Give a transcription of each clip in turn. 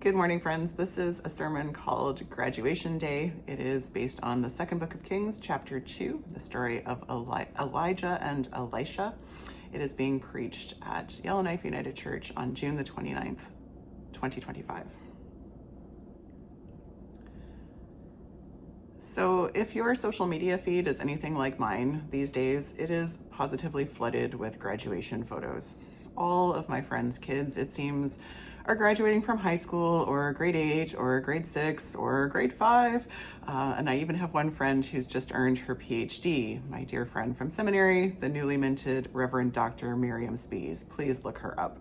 Good morning, friends. This is a sermon called Graduation Day. It is based on the second book of Kings, chapter 2, the story of Elijah and Elisha. It is being preached at Yellowknife United Church on June the 29th, 2025. So if your social media feed is anything like mine these days, it is positively flooded with graduation photos. All of my friends' kids, it seems, are graduating from high school or grade 8 or grade 6 or grade 5. And I even have one friend who's just earned her PhD, my dear friend from seminary, the newly minted Reverend Dr. Miriam Spees. Please look her up.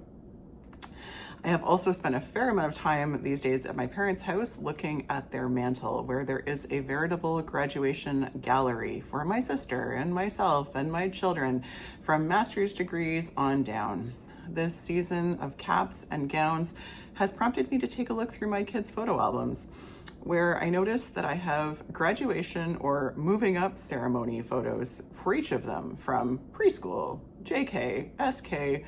I have also spent a fair amount of time these days at my parents' house looking at their mantle, where there is a veritable graduation gallery for my sister and myself and my children from master's degrees on down. This season of caps and gowns has prompted me to take a look through my kids' photo albums, where I noticed that I have graduation or moving up ceremony photos for each of them, from preschool, JK, SK,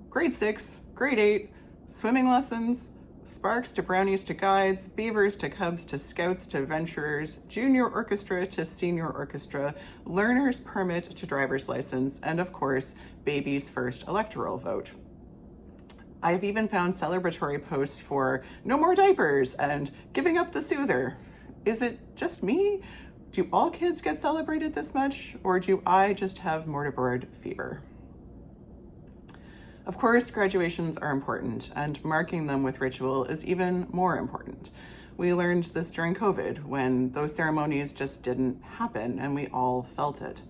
grade 6, grade 8, swimming lessons, sparks to brownies to guides, beavers to cubs to scouts to venturers, junior orchestra to senior orchestra, learner's permit to driver's license, and of course, baby's first electoral vote. I've even found celebratory posts for no more diapers and giving up the soother. Is it just me? Do all kids get celebrated this much, or do I just have mortarboard fever? Of course, graduations are important, and marking them with ritual is even more important. We learned this during COVID, when those ceremonies just didn't happen, and we all felt it.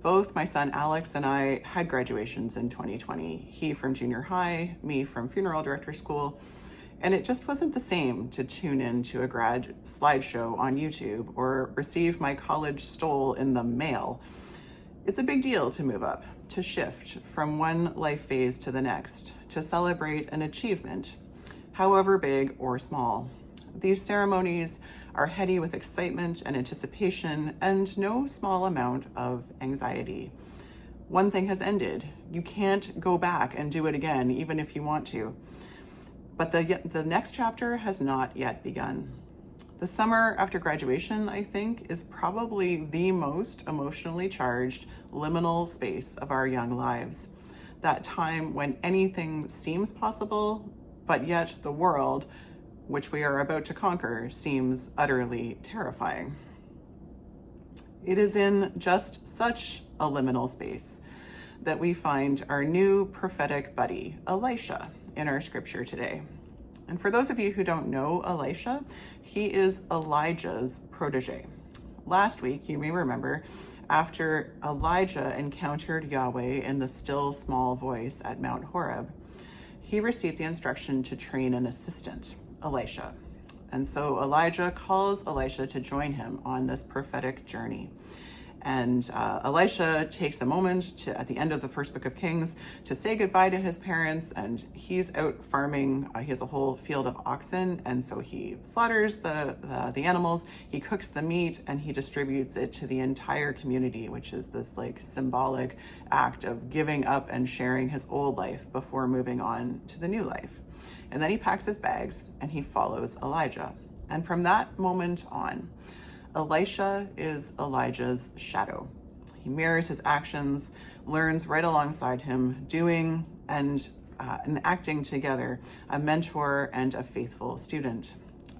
Both my son Alex and I had graduations in 2020, he from junior high, me from funeral director school, and it just wasn't the same to tune in to a grad slideshow on YouTube or receive my college stole in the mail. It's a big deal to move up, to shift from one life phase to the next, to celebrate an achievement, however big or small. These ceremonies are heady with excitement and anticipation and no small amount of anxiety. One thing has ended. You can't go back and do it again, even if you want to. But the next chapter has not yet begun. The summer after graduation, I think, is probably the most emotionally charged liminal space of our young lives. That time when anything seems possible, but yet the world, which we are about to conquer, seems utterly terrifying. It is in just such a liminal space that we find our new prophetic buddy, Elisha, in our scripture today. And for those of you who don't know Elisha, he is Elijah's protege. Last week, you may remember, after Elijah encountered Yahweh in the still small voice at Mount Horeb, he received the instruction to train an assistant, Elisha. And so Elijah calls Elisha to join him on this prophetic journey. And Elisha takes a moment at the end of the first book of Kings to say goodbye to his parents, and he's out farming. He has a whole field of oxen, and so he slaughters the animals, he cooks the meat, and he distributes it to the entire community, which is this symbolic act of giving up and sharing his old life before moving on to the new life. And then he packs his bags and he follows Elijah. And from that moment on, Elisha is Elijah's shadow. He mirrors his actions, learns right alongside him, doing and acting together, a mentor and a faithful student.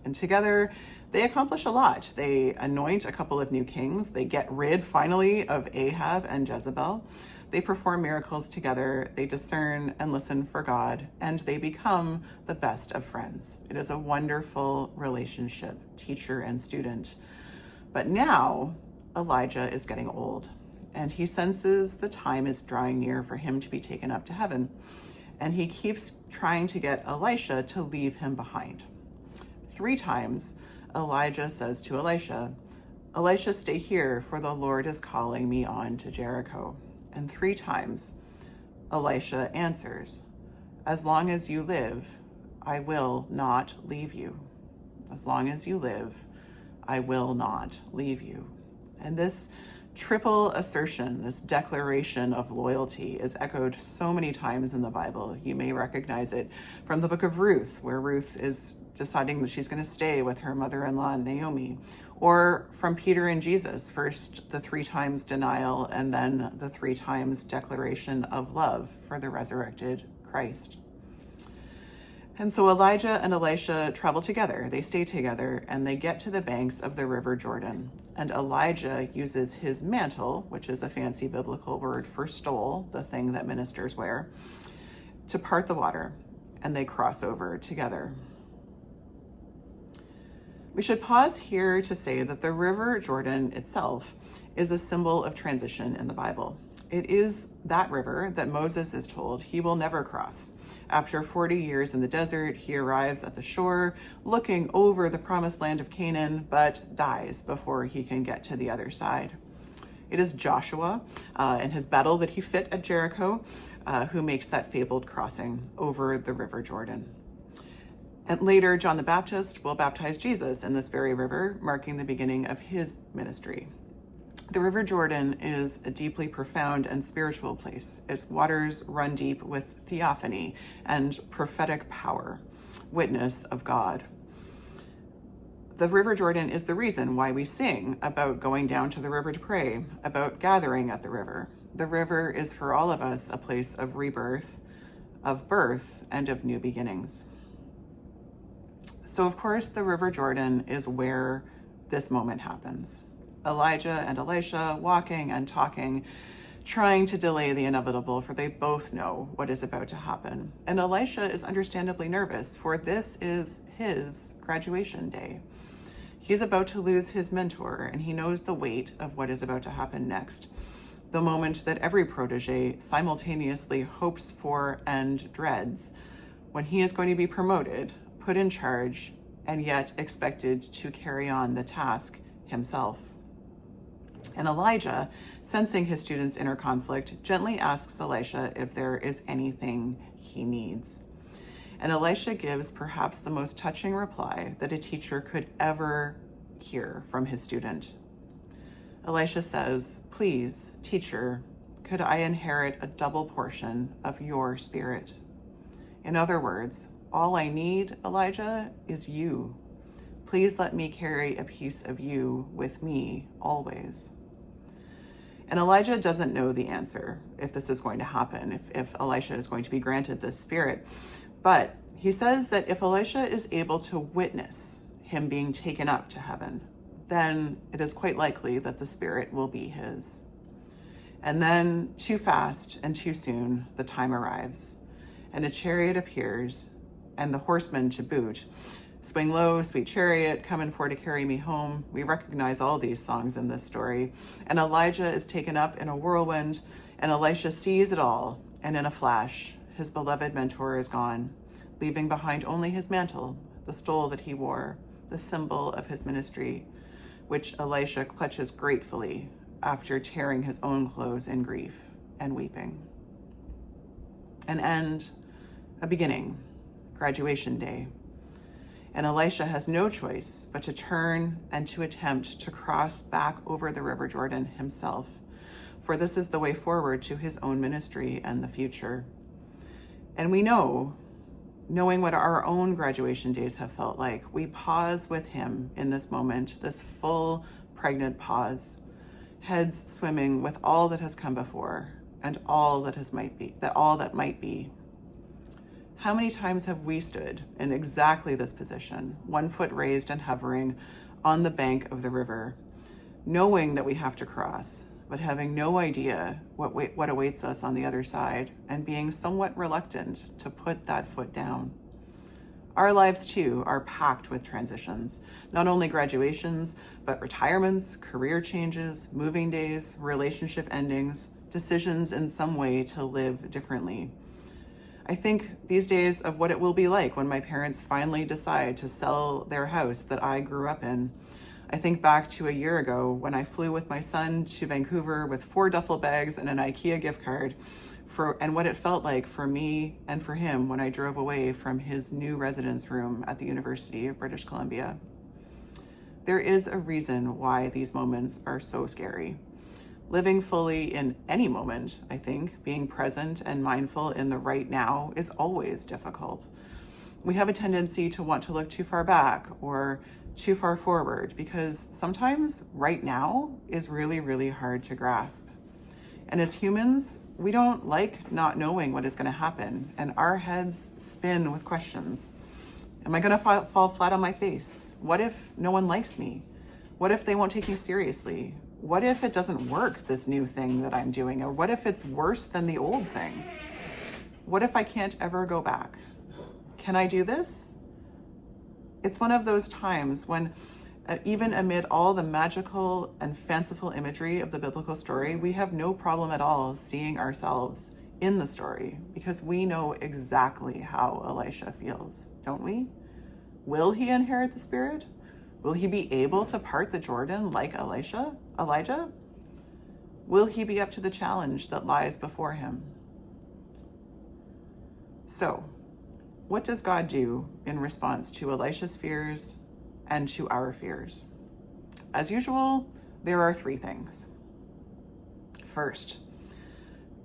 And together, they accomplish a lot. They anoint a couple of new kings. They get rid, finally, of Ahab and Jezebel. They perform miracles together. They discern and listen for God, and they become the best of friends. It is a wonderful relationship, teacher and student. But now Elijah is getting old, and he senses the time is drawing near for him to be taken up to heaven. And he keeps trying to get Elisha to leave him behind. 3 times, Elijah says to Elisha, "Elisha, stay here, for the Lord is calling me on to Jericho." And 3 times, Elisha answers, "As long as you live, I will not leave you. As long as you live, I will not leave you." And this triple assertion, this declaration of loyalty, is echoed so many times in the Bible. You may recognize it from the book of Ruth, where Ruth is deciding that she's going to stay with her mother-in-law, Naomi, or from Peter and Jesus, first the 3 times denial and then the 3 times declaration of love for the resurrected Christ. And so Elijah and Elisha travel together. They stay together and they get to the banks of the river Jordan. And Elijah uses his mantle, which is a fancy biblical word for stole, the thing that ministers wear, to part the water, and they cross over together. We should pause here to say that the river Jordan itself is a symbol of transition in the Bible. It is that river that Moses is told he will never cross. After 40 years in the desert, he arrives at the shore, looking over the promised land of Canaan, but dies before he can get to the other side. It is Joshua and his battle that he fit at Jericho who makes that fabled crossing over the river Jordan. And later, John the Baptist will baptize Jesus in this very river, marking the beginning of his ministry. The River Jordan is a deeply profound and spiritual place. Its waters run deep with theophany and prophetic power, witness of God. The River Jordan is the reason why we sing about going down to the river to pray, about gathering at the river. The river is for all of us a place of rebirth, of birth, and of new beginnings. So, of course, the River Jordan is where this moment happens. Elijah and Elisha walking and talking, trying to delay the inevitable, for they both know what is about to happen. And Elisha is understandably nervous, for this is his graduation day. He's about to lose his mentor, and he knows the weight of what is about to happen next. The moment that every protege simultaneously hopes for and dreads, when he is going to be promoted, put in charge, and yet expected to carry on the task himself. And Elijah, sensing his student's inner conflict, gently asks Elisha if there is anything he needs. And Elisha gives perhaps the most touching reply that a teacher could ever hear from his student. Elisha says, "Please, teacher, could I inherit a double portion of your spirit?" In other words, all I need, Elijah, is you. Please let me carry a piece of you with me always. And Elijah doesn't know the answer, if this is going to happen, if Elisha is going to be granted this spirit. But he says that if Elisha is able to witness him being taken up to heaven, then it is quite likely that the spirit will be his. And then, too fast and too soon, the time arrives, and a chariot appears, and the horsemen to boot. Swing low, sweet chariot, coming for to carry me home. We recognize all these songs in this story. And Elijah is taken up in a whirlwind, and Elisha sees it all, and in a flash, his beloved mentor is gone, leaving behind only his mantle, the stole that he wore, the symbol of his ministry, which Elisha clutches gratefully after tearing his own clothes in grief and weeping. An end, a beginning, graduation day. And Elisha has no choice but to turn and to attempt to cross back over the River Jordan himself, for this is the way forward to his own ministry and the future. And we know, knowing what our own graduation days have felt like, we pause with him in this moment, this full, pregnant pause, heads swimming with all that has come before and all that might be. How many times have we stood in exactly this position, one foot raised and hovering on the bank of the river, knowing that we have to cross, but having no idea what awaits us on the other side, and being somewhat reluctant to put that foot down? Our lives, too, are packed with transitions, not only graduations, but retirements, career changes, moving days, relationship endings, decisions in some way to live differently. I think these days of what it will be like when my parents finally decide to sell their house that I grew up in. I think back to a year ago when I flew with my son to Vancouver with 4 duffel bags and an IKEA gift card, and what it felt like for me and for him when I drove away from his new residence room at the University of British Columbia. There is a reason why these moments are so scary. Living fully in any moment, I think, being present and mindful in the right now is always difficult. We have a tendency to want to look too far back or too far forward because sometimes right now is really, really hard to grasp. And as humans, we don't like not knowing what is going to happen, and our heads spin with questions. Am I going to fall flat on my face? What if no one likes me? What if they won't take me seriously? What if it doesn't work, this new thing that I'm doing? Or what if it's worse than the old thing? What if I can't ever go back? Can I do this? It's one of those times when, even amid all the magical and fanciful imagery of the biblical story, we have no problem at all seeing ourselves in the story because we know exactly how Elisha feels, don't we? Will he inherit the Spirit? Will he be able to part the Jordan like Elijah? Will he be up to the challenge that lies before him? So, what does God do in response to Elisha's fears and to our fears? As usual, there are three things. First,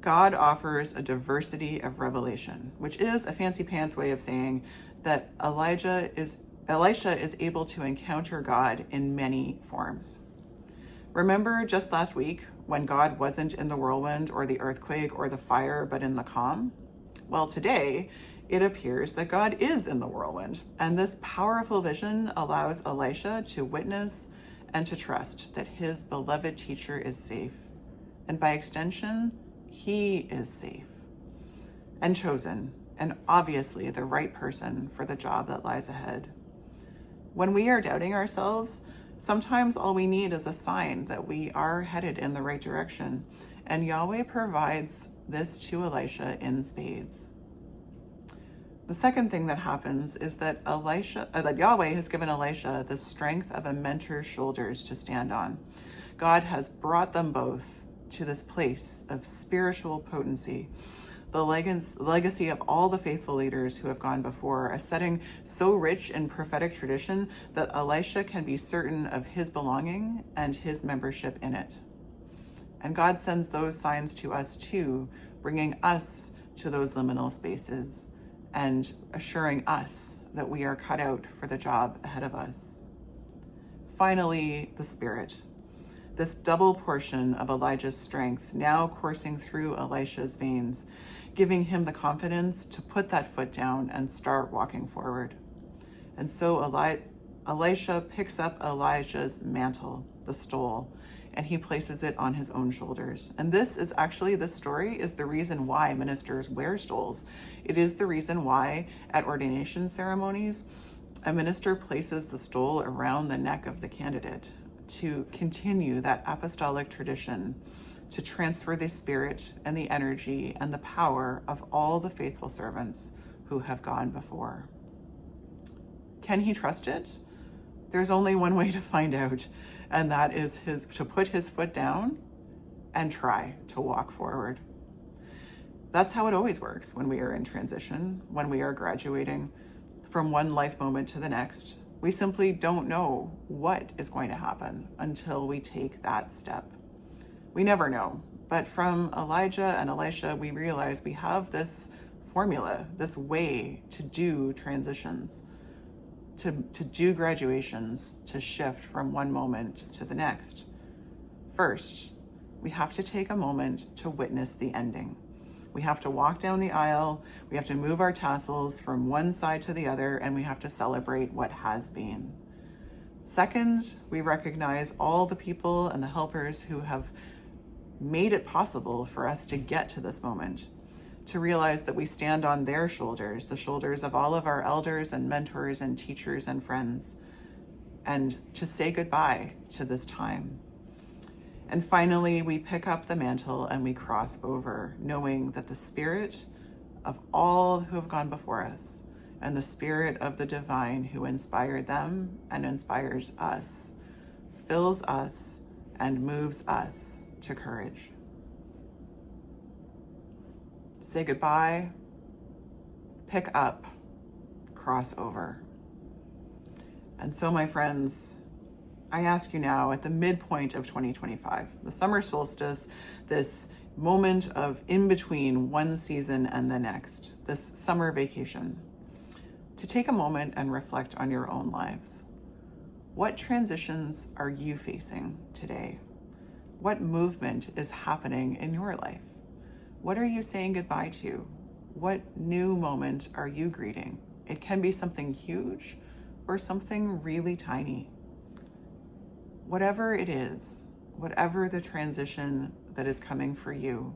God offers a diversity of revelation, which is a fancy pants way of saying that Elisha is able to encounter God in many forms. Remember just last week when God wasn't in the whirlwind or the earthquake or the fire, but in the calm? Well, today, it appears that God is in the whirlwind, and this powerful vision allows Elisha to witness and to trust that his beloved teacher is safe, and by extension, he is safe and chosen, and obviously the right person for the job that lies ahead. When we are doubting ourselves, sometimes all we need is a sign that we are headed in the right direction, and Yahweh provides this to Elisha in spades. The second thing that happens is that Yahweh has given Elisha the strength of a mentor's shoulders to stand on. God has brought them both to this place of spiritual potency, the legacy of all the faithful leaders who have gone before, a setting so rich in prophetic tradition that Elisha can be certain of his belonging and his membership in it. And God sends those signs to us too, bringing us to those liminal spaces and assuring us that we are cut out for the job ahead of us. Finally, the Spirit. This double portion of Elijah's strength now coursing through Elisha's veins, giving him the confidence to put that foot down and start walking forward. And so Elisha picks up Elijah's mantle, the stole, and he places it on his own shoulders. And this story is the reason why ministers wear stoles. It is the reason why at ordination ceremonies, a minister places the stole around the neck of the candidate to continue that apostolic tradition, to transfer the spirit and the energy and the power of all the faithful servants who have gone before. Can he trust it? There's only one way to find out, and that is to put his foot down and try to walk forward. That's how it always works when we are in transition, when we are graduating from one life moment to the next. We simply don't know what is going to happen until we take that step. We never know, but from Elijah and Elisha, we realize we have this formula, this way to do transitions, to do graduations, to shift from one moment to the next. First, we have to take a moment to witness the ending. We have to walk down the aisle, we have to move our tassels from one side to the other, and we have to celebrate what has been. Second, we recognize all the people and the helpers who have made it possible for us to get to this moment, to realize that we stand on their shoulders, the shoulders of all of our elders and mentors and teachers and friends, and to say goodbye to this time. And finally, we pick up the mantle and we cross over, knowing that the Spirit of all who have gone before us and the Spirit of the divine who inspired them and inspires us fills us and moves us to courage. Say goodbye, pick up, cross over. And so, my friends, I ask you now, at the midpoint of 2025, the summer solstice, this moment of in between one season and the next, this summer vacation, to take a moment and reflect on your own lives. What transitions are you facing today? What movement is happening in your life? What are you saying goodbye to? What new moment are you greeting? It can be something huge or something really tiny. Whatever it is, whatever the transition that is coming for you,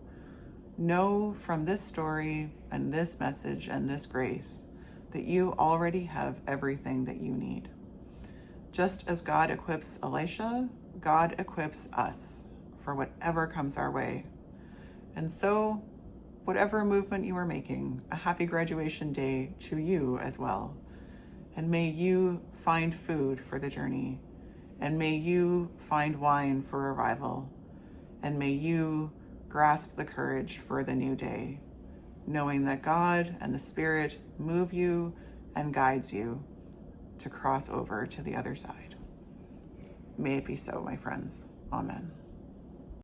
know from this story and this message and this grace that you already have everything that you need. Just as God equips Elisha, God equips us for whatever comes our way. And so, whatever movement you are making, a happy graduation day to you as well. And may you find food for the journey. And may you find wine for arrival. And may you grasp the courage for the new day, knowing that God and the Spirit move you and guides you to cross over to the other side. May it be so, my friends. Amen.